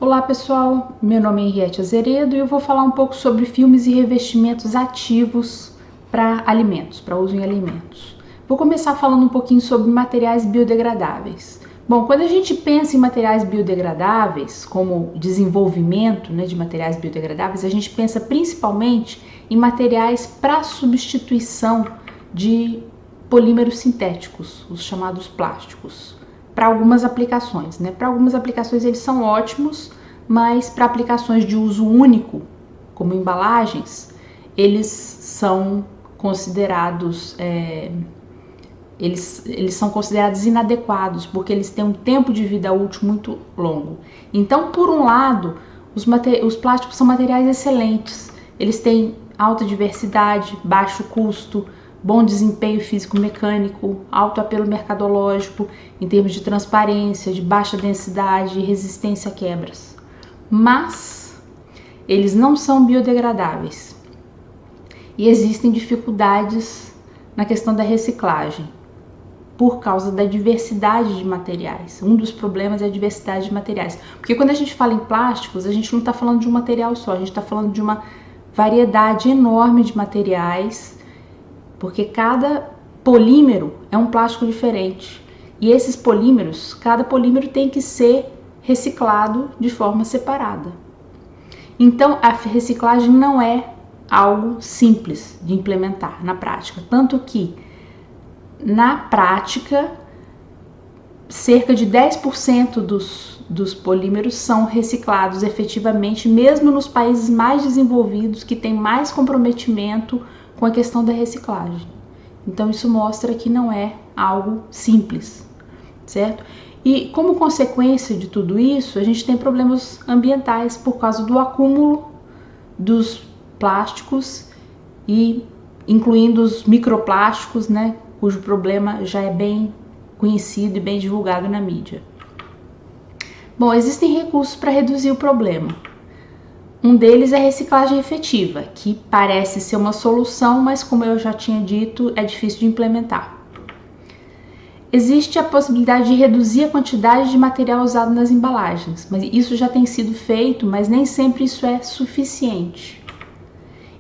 Olá pessoal, meu nome é Henriette Azeredo e eu vou falar um pouco sobre filmes e revestimentos ativos para alimentos, para uso em alimentos. Vou começar falando um pouquinho sobre materiais biodegradáveis. Bom, quando a gente pensa em materiais biodegradáveis, como desenvolvimento de materiais biodegradáveis, a gente pensa principalmente em materiais para substituição de polímeros sintéticos, os chamados plásticos. Para algumas aplicações, Para algumas aplicações eles são ótimos, mas para aplicações de uso único, como embalagens, eles são considerados inadequados, porque eles têm um tempo de vida útil muito longo. Então, por um lado, os plásticos são materiais excelentes, eles têm alta diversidade, baixo custo, bom desempenho físico-mecânico, alto apelo mercadológico em termos de transparência, de baixa densidade e resistência a quebras. Mas eles não são biodegradáveis e existem dificuldades na questão da reciclagem por causa da diversidade de materiais. Um dos problemas é a diversidade de materiais, porque quando a gente fala em plásticos, a gente não está falando de um material só, a gente está falando de uma variedade enorme de materiais, porque cada polímero é um plástico diferente. E esses polímeros, cada polímero tem que ser reciclado de forma separada. Então, a reciclagem não é algo simples de implementar na prática. Tanto que, na prática, cerca de 10% dos polímeros são reciclados efetivamente, mesmo nos países mais desenvolvidos, que têm mais comprometimento com a questão da reciclagem. Então isso mostra que não é algo simples, certo? E como consequência de tudo isso, a gente tem problemas ambientais por causa do acúmulo dos plásticos e incluindo os microplásticos, cujo problema já é bem conhecido e bem divulgado na mídia. Bom, existem recursos para reduzir o problema. Um deles é a reciclagem efetiva, que parece ser uma solução, mas como eu já tinha dito, é difícil de implementar. Existe a possibilidade de reduzir a quantidade de material usado nas embalagens, mas isso já tem sido feito, mas nem sempre isso é suficiente.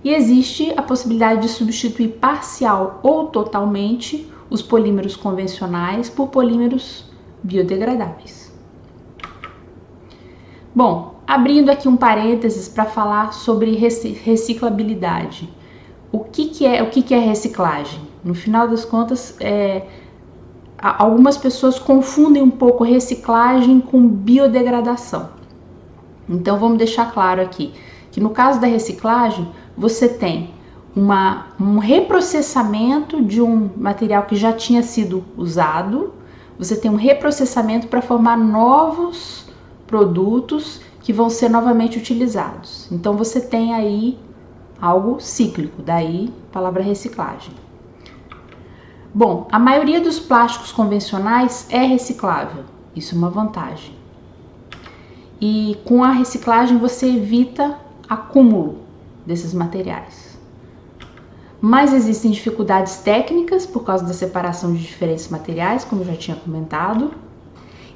E existe a possibilidade de substituir parcial ou totalmente os polímeros convencionais por polímeros biodegradáveis. Bom, abrindo aqui um parênteses para falar sobre reciclabilidade. O que é reciclagem? No final das contas, algumas pessoas confundem um pouco reciclagem com biodegradação. Então vamos deixar claro aqui que no caso da reciclagem, você tem um reprocessamento de um material que já tinha sido usado, você tem um reprocessamento para formar novos produtos que vão ser novamente utilizados. Então você tem aí algo cíclico, daí a palavra reciclagem. Bom, a maioria dos plásticos convencionais é reciclável, isso é uma vantagem. E com a reciclagem você evita acúmulo desses materiais. Mas existem dificuldades técnicas por causa da separação de diferentes materiais, como eu já tinha comentado.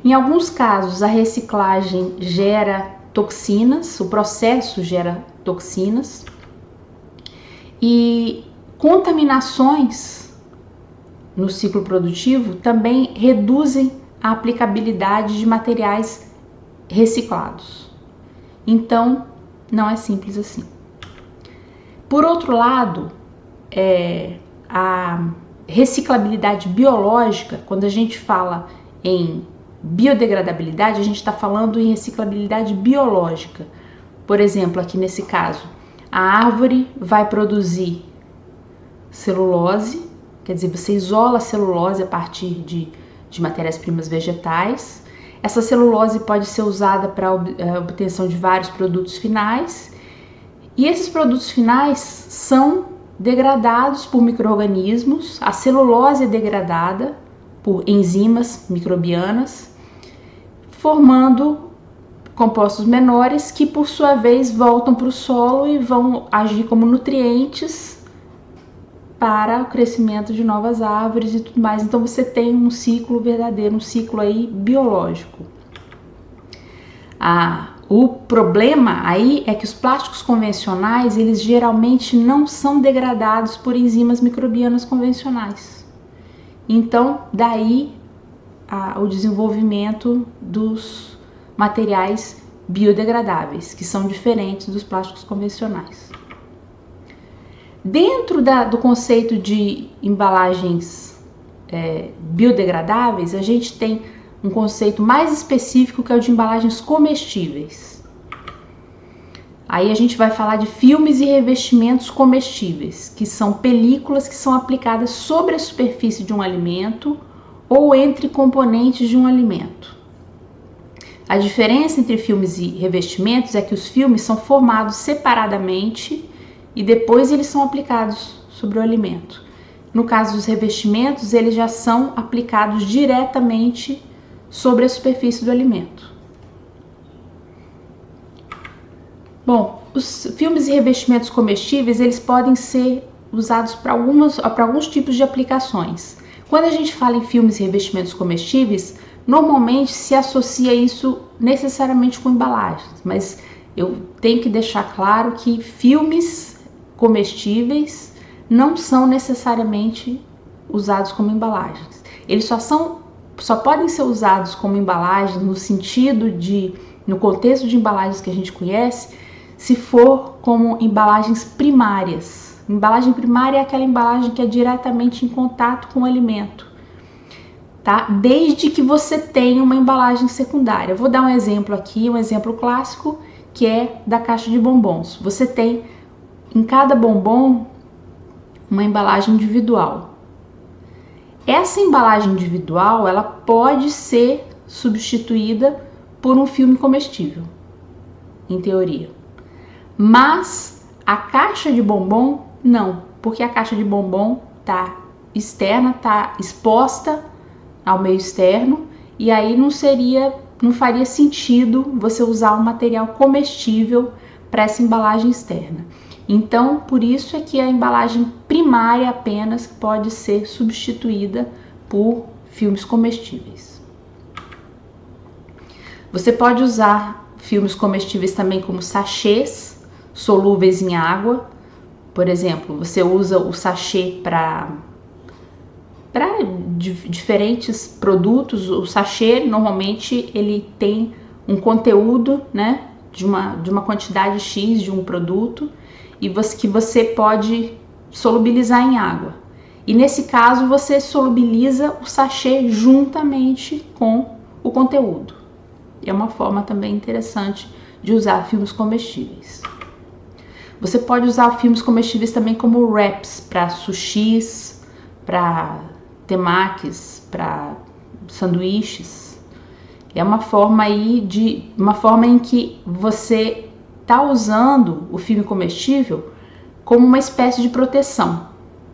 Em alguns casos, a reciclagem gera toxinas, o processo gera toxinas e contaminações no ciclo produtivo também reduzem a aplicabilidade de materiais reciclados. Então, não é simples assim. Por outro lado, a reciclabilidade biológica, quando a gente fala em biodegradabilidade, a gente está falando em reciclabilidade biológica. Por exemplo, aqui nesse caso, a árvore vai produzir celulose, quer dizer, você isola a celulose a partir de matérias-primas vegetais. Essa celulose pode ser usada para a obtenção de vários produtos finais, e esses produtos finais são degradados por micro-organismos. A celulose é degradada por enzimas microbianas, formando compostos menores que, por sua vez, voltam para o solo e vão agir como nutrientes para o crescimento de novas árvores e tudo mais. Então você tem um ciclo verdadeiro, um ciclo aí biológico. O problema aí é que os plásticos convencionais, eles geralmente não são degradados por enzimas microbianas convencionais. Então, daí o desenvolvimento dos materiais biodegradáveis, que são diferentes dos plásticos convencionais. Dentro do conceito de embalagens biodegradáveis, a gente tem um conceito mais específico, que é o de embalagens comestíveis. Aí a gente vai falar de filmes e revestimentos comestíveis, que são películas que são aplicadas sobre a superfície de um alimento ou entre componentes de um alimento. A diferença entre filmes e revestimentos é que os filmes são formados separadamente e depois eles são aplicados sobre o alimento. No caso dos revestimentos, eles já são aplicados diretamente sobre a superfície do alimento. Bom, os filmes e revestimentos comestíveis, eles podem ser usados para alguns tipos de aplicações. Quando a gente fala em filmes e revestimentos comestíveis, normalmente se associa isso necessariamente com embalagens, mas eu tenho que deixar claro que filmes comestíveis não são necessariamente usados como embalagens. Eles só podem ser usados como embalagens no contexto de embalagens que a gente conhece, se for como embalagens primárias. Embalagem primária é aquela embalagem que é diretamente em contato com o alimento, tá? Desde que você tenha uma embalagem secundária. Eu vou dar um exemplo aqui, um exemplo clássico, que é da caixa de bombons. Você tem em cada bombom uma embalagem individual. Essa embalagem individual, ela pode ser substituída por um filme comestível, em teoria. Mas a caixa de bombom não, porque a caixa de bombom está externa, está exposta ao meio externo, e aí não faria sentido você usar um material comestível para essa embalagem externa. Então, por isso é que a embalagem primária apenas pode ser substituída por filmes comestíveis. Você pode usar filmes comestíveis também como sachês solúveis em água. Por exemplo, você usa o sachê para diferentes produtos. O sachê normalmente ele tem um conteúdo, né, de uma quantidade X de um produto e que você pode solubilizar em água. E nesse caso você solubiliza o sachê juntamente com o conteúdo. É uma forma também interessante de usar filmes comestíveis. Você pode usar filmes comestíveis também como wraps para sushis, para temakis, para sanduíches. É uma forma em que você está usando o filme comestível como uma espécie de proteção,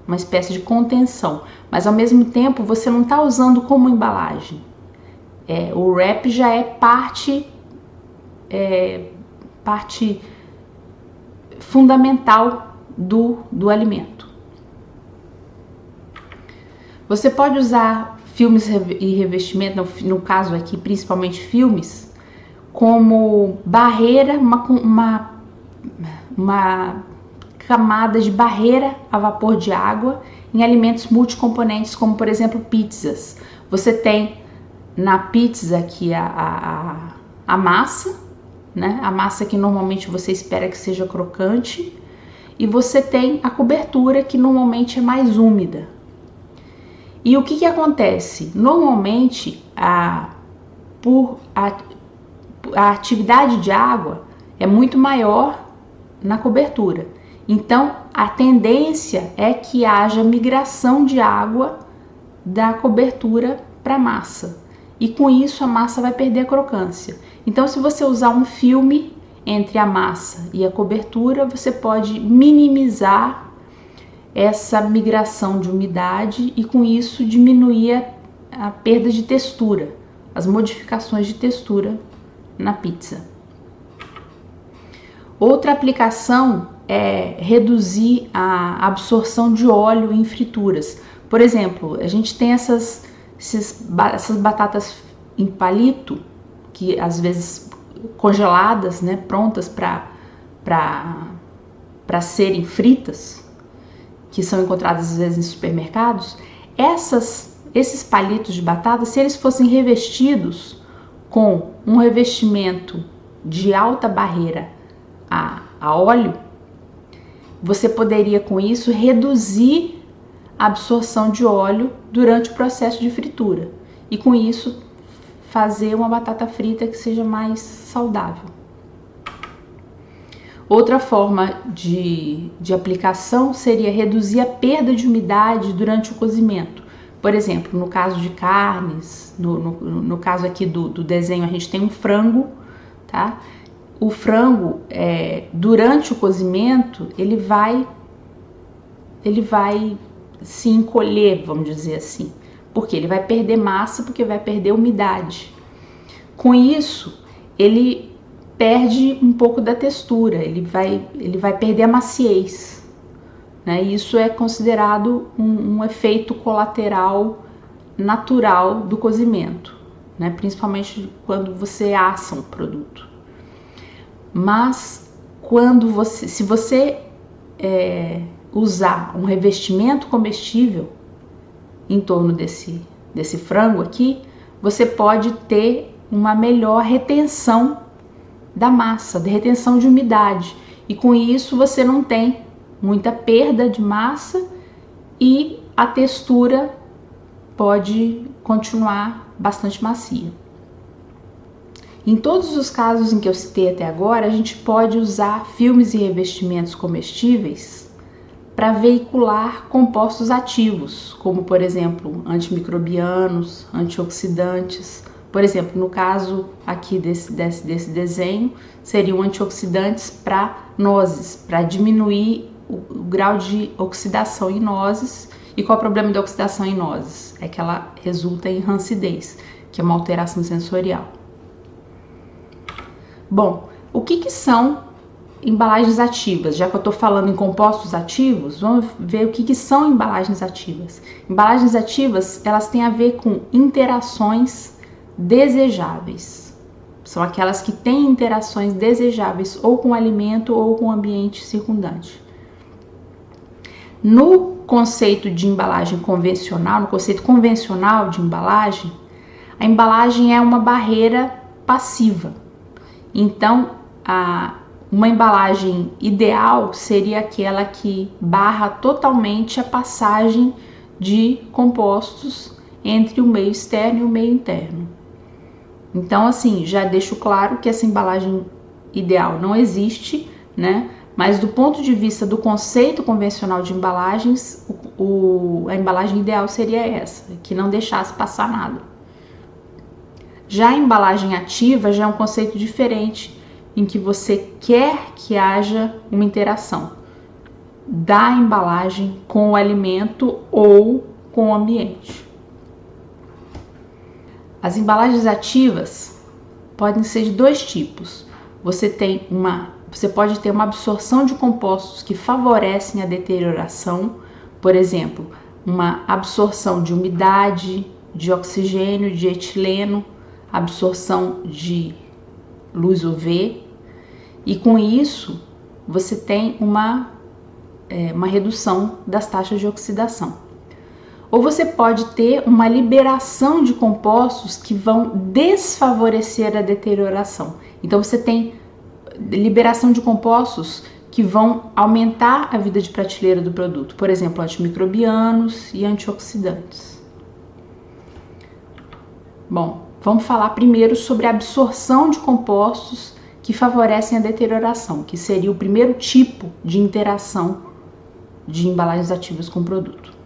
uma espécie de contenção, mas ao mesmo tempo você não está usando como embalagem. O wrap já é parte fundamental do alimento. Você pode usar filmes e revestimento, no caso aqui principalmente filmes, como barreira, uma camada de barreira a vapor de água em alimentos multicomponentes, como por exemplo pizzas. Você tem na pizza aqui a massa, né? A massa que normalmente você espera que seja crocante, e você tem a cobertura que normalmente é mais úmida. E o que acontece? Normalmente a atividade de água é muito maior na cobertura. Então a tendência é que haja migração de água da cobertura para a massa. E com isso a massa vai perder a crocância. Então, se você usar um filme entre a massa e a cobertura, você pode minimizar essa migração de umidade e com isso diminuir a perda de textura, as modificações de textura na pizza. Outra aplicação é reduzir a absorção de óleo em frituras. Por exemplo, a gente tem essas batatas em palito, que às vezes congeladas, né, prontas para serem fritas, que são encontradas às vezes em supermercados, esses palitos de batata, se eles fossem revestidos com um revestimento de alta barreira a óleo, você poderia com isso reduzir a absorção de óleo durante o processo de fritura e com isso fazer uma batata frita que seja mais saudável. Outra forma de aplicação seria reduzir a perda de umidade durante o cozimento. Por exemplo, no caso de carnes, no caso aqui do desenho, a gente tem um frango, tá? O frango, durante o cozimento, ele vai se encolher, vamos dizer assim. Porque ele vai perder massa, porque vai perder umidade. Com isso, ele perde um pouco da textura, ele vai perder a maciez, né? Isso é considerado um efeito colateral natural do cozimento, né? Principalmente quando você assa um produto. Mas se você usar um revestimento comestível em torno desse frango aqui, você pode ter uma melhor retenção da massa, de retenção de umidade. E com isso você não tem muita perda de massa e a textura pode continuar bastante macia. Em todos os casos em que eu citei até agora, a gente pode usar filmes e revestimentos comestíveis para veicular compostos ativos, como por exemplo, antimicrobianos, antioxidantes. Por exemplo, no caso aqui desse desenho, seriam antioxidantes para nozes, para diminuir o grau de oxidação em nozes. E qual é o problema da oxidação em nozes? É que ela resulta em rancidez, que é uma alteração sensorial. Bom, o que são embalagens ativas? Já que eu estou falando em compostos ativos, vamos ver o que são embalagens ativas. Embalagens ativas, elas têm a ver com interações desejáveis. São aquelas que têm interações desejáveis ou com o alimento ou com o ambiente circundante. No conceito de embalagem convencional, no conceito convencional de embalagem, a embalagem é uma barreira passiva. Então, uma embalagem ideal seria aquela que barra totalmente a passagem de compostos entre o meio externo e o meio interno. Então, assim, já deixo claro que essa embalagem ideal não existe, né? Mas do ponto de vista do conceito convencional de embalagens, a embalagem ideal seria essa, que não deixasse passar nada. Já a embalagem ativa já é um conceito diferente, em que você quer que haja uma interação da embalagem com o alimento ou com o ambiente. As embalagens ativas podem ser de dois tipos. Você pode ter uma absorção de compostos que favorecem a deterioração, por exemplo, uma absorção de umidade, de oxigênio, de etileno, absorção de luz UV, e com isso você tem uma redução das taxas de oxidação. Ou você pode ter uma liberação de compostos que vão desfavorecer a deterioração. Então você tem liberação de compostos que vão aumentar a vida de prateleira do produto, por exemplo, antimicrobianos e antioxidantes. Bom, vamos falar primeiro sobre a absorção de compostos que favorecem a deterioração, que seria o primeiro tipo de interação de embalagens ativas com o produto.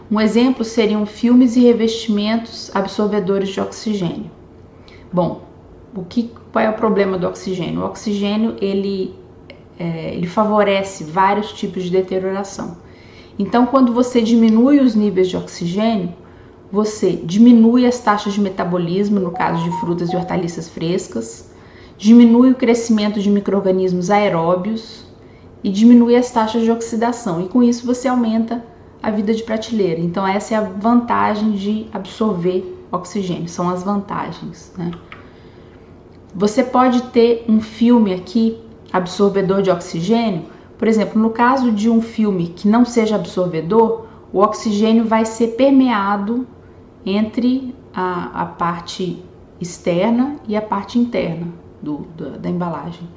Um exemplo seriam filmes e revestimentos absorvedores de oxigênio. Bom, qual é o problema do oxigênio? O oxigênio ele favorece vários tipos de deterioração. Então, quando você diminui os níveis de oxigênio, você diminui as taxas de metabolismo, no caso de frutas e hortaliças frescas, diminui o crescimento de micro-organismos aeróbios e diminui as taxas de oxidação. E com isso você aumenta a vida de prateleira. Então essa é a vantagem de absorver oxigênio, são as vantagens, né? Você pode ter um filme aqui absorvedor de oxigênio. Por exemplo, no caso de um filme que não seja absorvedor, o oxigênio vai ser permeado entre a parte externa e a parte interna da embalagem.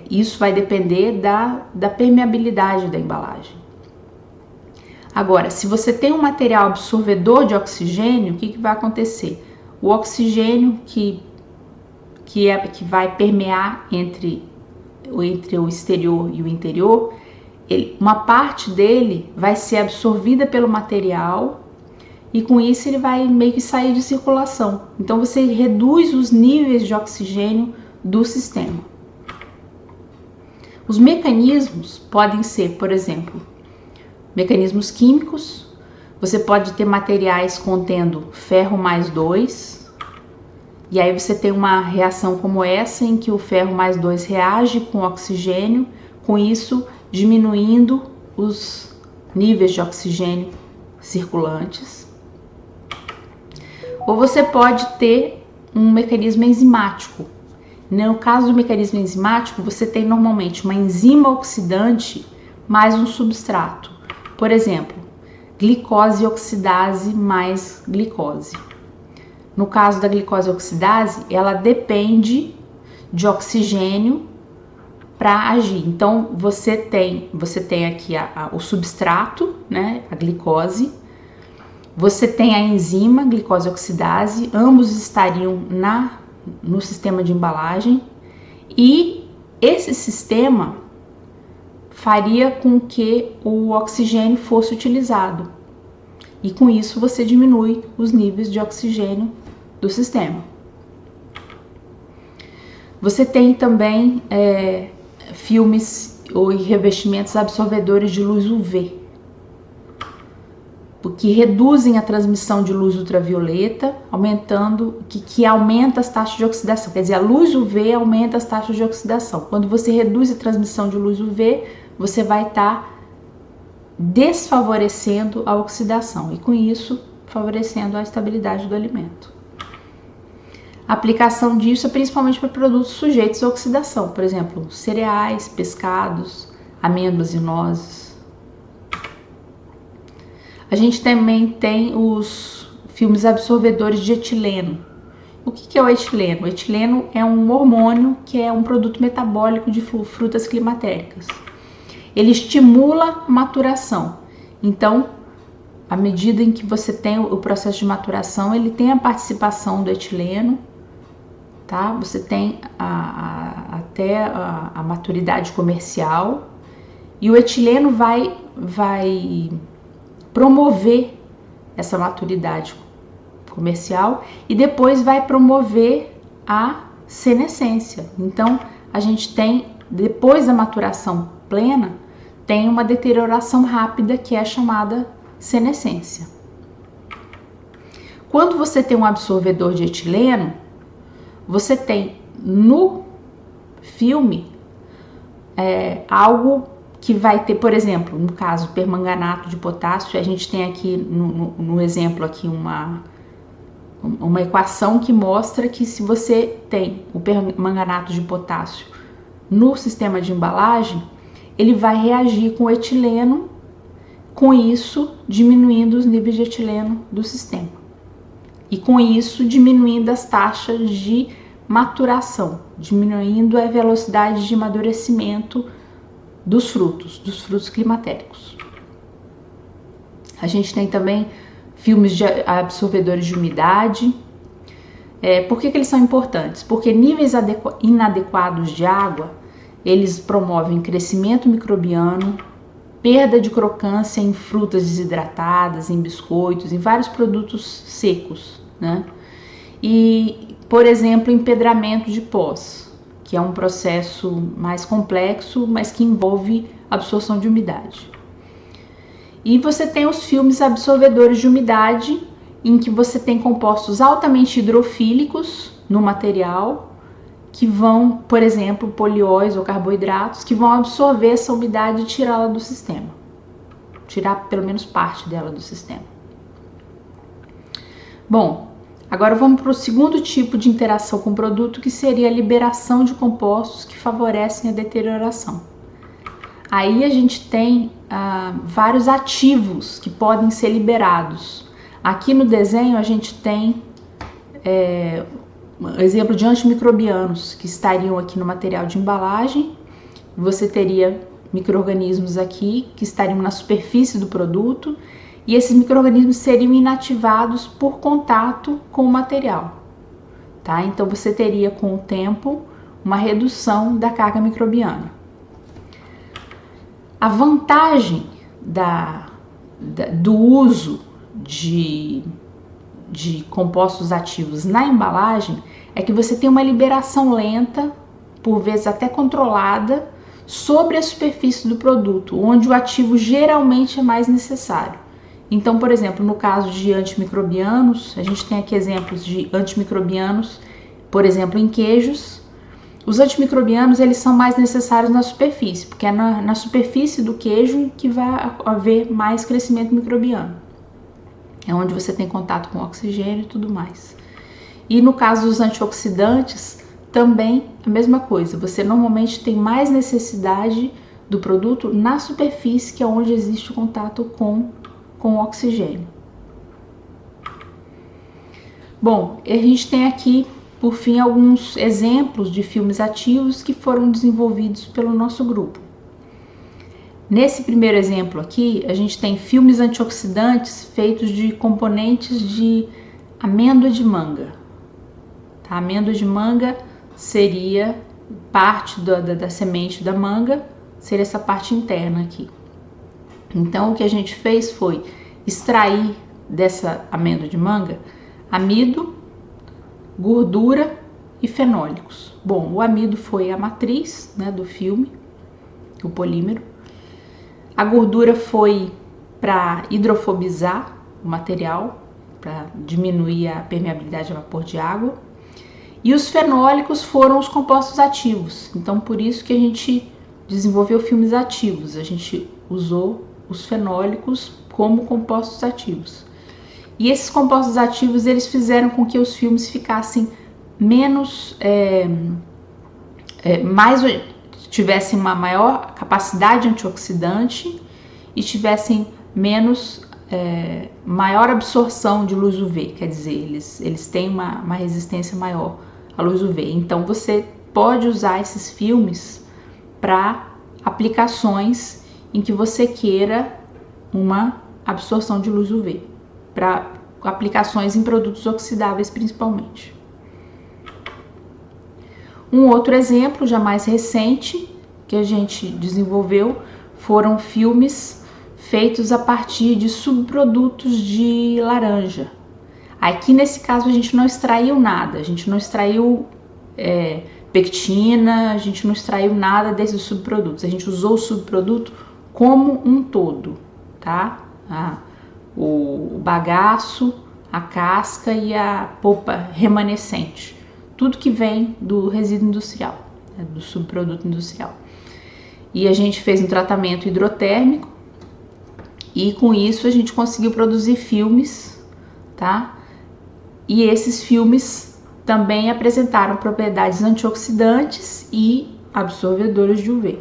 Isso vai depender da permeabilidade da embalagem. Agora, se você tem um material absorvedor de oxigênio, o que vai acontecer? O oxigênio que vai permear entre o exterior e o interior, uma parte dele vai ser absorvida pelo material e com isso ele vai meio que sair de circulação. Então você reduz os níveis de oxigênio do sistema. Os mecanismos podem ser, por exemplo, mecanismos químicos. Você pode ter materiais contendo ferro mais 2, e aí você tem uma reação como essa, em que o ferro mais 2 reage com o oxigênio, com isso diminuindo os níveis de oxigênio circulantes. Ou você pode ter um mecanismo enzimático. No caso do mecanismo enzimático, você tem normalmente uma enzima oxidante mais um substrato. Por exemplo, glicose oxidase mais glicose. No caso da glicose oxidase, ela depende de oxigênio para agir. Então, você tem aqui o substrato, né, a glicose. Você tem a enzima glicose oxidase, ambos estariam no sistema de embalagem, e esse sistema faria com que o oxigênio fosse utilizado, e com isso você diminui os níveis de oxigênio do sistema. Você tem também filmes ou revestimentos absorvedores de luz UV, que reduzem a transmissão de luz ultravioleta, que aumenta as taxas de oxidação. Quer dizer, a luz UV aumenta as taxas de oxidação. Quando você reduz a transmissão de luz UV, você vai estar desfavorecendo a oxidação e com isso favorecendo a estabilidade do alimento. A aplicação disso é principalmente para produtos sujeitos à oxidação, por exemplo, cereais, pescados, amêndoas e nozes. A gente também tem os filmes absorvedores de etileno. O que é o etileno? O etileno é um hormônio que é um produto metabólico de frutas climatéricas. Ele estimula a maturação. Então, à medida em que você tem o processo de maturação, ele tem a participação do etileno, tá? Você tem até a maturidade comercial, e o etileno vai promover essa maturidade comercial e depois vai promover a senescência. Então, a gente tem, depois da maturação plena, tem uma deterioração rápida que é chamada senescência. Quando você tem um absorvedor de etileno, você tem no filme algo que vai ter, por exemplo, no caso permanganato de potássio, a gente tem aqui no exemplo aqui uma equação que mostra que se você tem o permanganato de potássio no sistema de embalagem, ele vai reagir com o etileno, com isso diminuindo os níveis de etileno do sistema. E com isso diminuindo as taxas de maturação, diminuindo a velocidade de amadurecimento dos frutos climatéricos. A gente tem também filmes de absorvedores de umidade. Por que eles são importantes? Porque níveis inadequados de água, eles promovem crescimento microbiano, perda de crocância em frutas desidratadas, em biscoitos, em vários produtos secos, né? E, por exemplo, empedramento de pós, que é um processo mais complexo, mas que envolve absorção de umidade. E você tem os filmes absorvedores de umidade, em que você tem compostos altamente hidrofílicos no material, que vão, por exemplo, polióis ou carboidratos, que vão absorver essa umidade e tirá-la do sistema. Tirar pelo menos parte dela do sistema. Bom, Agora vamos para o segundo tipo de interação com o produto, que seria a liberação de compostos que favorecem a deterioração. Aí a gente tem vários ativos que podem ser liberados. Aqui no desenho a gente tem um exemplo de antimicrobianos que estariam aqui no material de embalagem. Você teria micro-organismos aqui que estariam na superfície do produto, e esses micro-organismos seriam inativados por contato com o material, tá? Então você teria com o tempo uma redução da carga microbiana. A vantagem do uso de compostos ativos na embalagem é que você tem uma liberação lenta, por vezes até controlada, sobre a superfície do produto, onde o ativo geralmente é mais necessário. Então, por exemplo, no caso de antimicrobianos, a gente tem aqui exemplos de antimicrobianos, por exemplo, em queijos. Os antimicrobianos, eles são mais necessários na superfície, porque é na superfície do queijo que vai haver mais crescimento microbiano. É onde você tem contato com oxigênio e tudo mais. E no caso dos antioxidantes, também a mesma coisa. Você normalmente tem mais necessidade do produto na superfície, que é onde existe o contato com o oxigênio. Bom, a gente tem aqui, por fim, alguns exemplos de filmes ativos que foram desenvolvidos pelo nosso grupo. Nesse primeiro exemplo aqui, a gente tem filmes antioxidantes feitos de componentes de amêndoa de manga. Tá? A amêndoa de manga seria parte da semente da manga, seria essa parte interna aqui. Então o que a gente fez foi extrair dessa amêndoa de manga amido, gordura e fenólicos. Bom, o amido foi a matriz, né, do filme, o polímero. A gordura foi para hidrofobizar o material, para diminuir a permeabilidade a vapor de água. E os fenólicos foram os compostos ativos. Então por isso que a gente desenvolveu filmes ativos. A gente usou os fenólicos como compostos ativos. E esses compostos ativos, eles fizeram com que os filmes ficassem tivessem uma maior capacidade antioxidante e tivessem maior absorção de luz UV, quer dizer, eles têm uma resistência maior à luz UV. Então você pode usar esses filmes para aplicações em que você queira uma absorção de luz UV, para aplicações em produtos oxidáveis principalmente. Um outro exemplo, já mais recente, que a gente desenvolveu, foram filmes feitos a partir de subprodutos de laranja. Aqui nesse caso a gente não extraiu nada, a gente não extraiu pectina, a gente não extraiu nada desses subprodutos, a gente usou o subproduto como um todo, tá? O bagaço, a casca e a polpa remanescente, tudo que vem do resíduo industrial, do subproduto industrial. E a gente fez um tratamento hidrotérmico e com isso a gente conseguiu produzir filmes, tá? E esses filmes também apresentaram propriedades antioxidantes e absorvedores de UV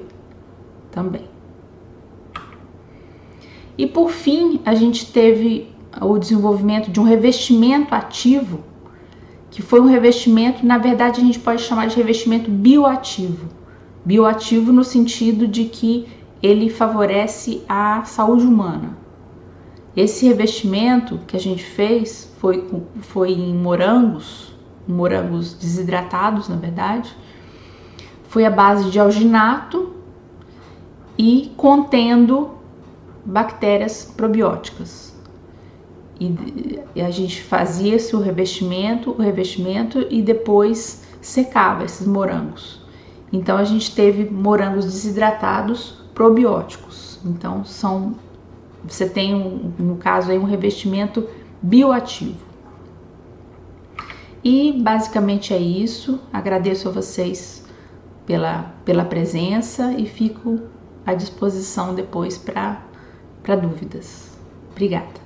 também. E por fim, a gente teve o desenvolvimento de um revestimento ativo, que foi um revestimento, na verdade a gente pode chamar de revestimento bioativo. Bioativo no sentido de que ele favorece a saúde humana. Esse revestimento que a gente fez foi em morangos desidratados, na verdade. Foi à base de alginato e contendo bactérias probióticas. E a gente fazia o revestimento e depois secava esses morangos. Então a gente teve morangos desidratados probióticos. Então você tem no caso aí um revestimento bioativo. E basicamente é isso. Agradeço a vocês pela presença e fico à disposição depois para dúvidas. Obrigada.